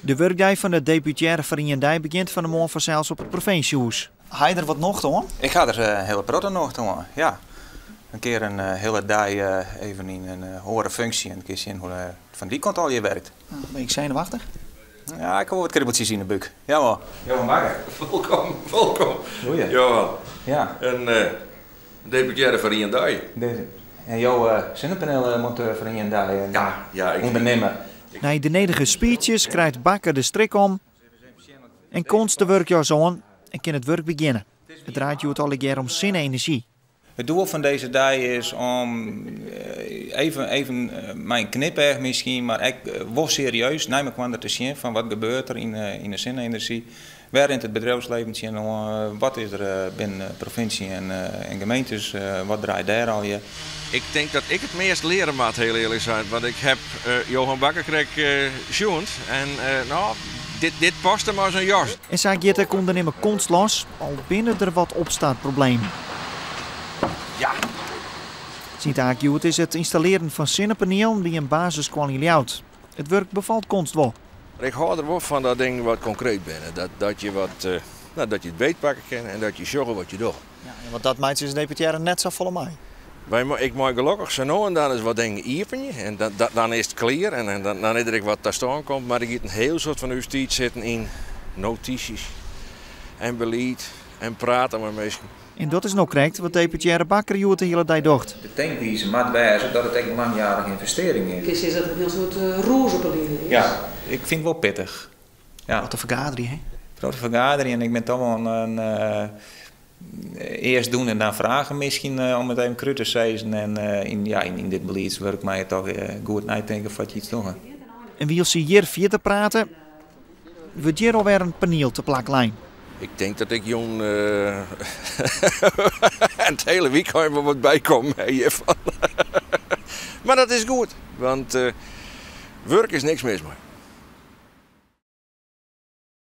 De werkdag van de deputaire vereniging begint van de morgen vanzelfs op het provinciehuis. Ga je er wat nog doen? Ik ga er een hele protte nog doen, ja. Een keer een hele dag even in een hoge functie en een keer zien hoe van die kant al je werkt. Ben ik zenuwachtig? Ja, ik heb wat kribbeltjes in de buk. Ja hoor. Johan Bakker. Welkom. Goeie. Johan. Ja. Een deputaire vereniging. En jouw zinnenpaneel-monteur van een dag. Ja, Ondernemer. Na de nedige speeches krijgt Bakker de strik om en konst de werkjas aan en kan het werk beginnen. Het draait je het al een keer om zin en energie. Het doel van deze dag is om even mijn knipoog misschien, maar ik wel serieus naar me kwam te zien van wat gebeurt er in de zinnenergie. Waar in het bedrijfsleven zien, wat is er binnen de provincie en gemeentes, wat draait daar al je. Ik denk dat ik het meest leren moet, heel eerlijk zijn. Want ik heb Johan Bakker gejoend en nou, dit past hem als een jas. En zei Gitte kon er niet meer konst los, al binnen er wat opstaatproblemen. Ja. Sint-Aakjoet is het installeren van zonnepaneel die een basiskwaliteit houdt. Het werk bevalt konst wel. Ik hou er wel van dat ding wat concreet binnen. Dat je dat je het beetpakken kan en dat je zorgt wat je doet. Ja, want dat maakt dus deputaire net zo vol mij. Ik mag gelukkig zo nou en dan eens wat dingen iepen en dan is het clear en dan is er wat te staan komt. Maar er gaat een heel soort van justitie zitten in notities en beleid en praten met mensen. En dat is nog correct wat deputaire Bakker Joet de hele dag docht. De denkwijze moet wijzen dat het echt een langjarige investering is. Is dat een heel soort rozepeline is? Ja, ik vind het wel pittig. Ja. Wat een vergadering, hè? Grote vergadering en ik ben toch wel een eerst doen en dan vragen misschien om het even kruid te zeggen. En in dit beleidswerk maar je toch goed nadenken wat je iets doet. En wie als hier vier te praten, wordt hier alweer een paneel te plaklijn. Ik denk dat ik jong het hele weekend wel wat bijkom hiervan. Maar dat is goed, want werk is niks mis mee.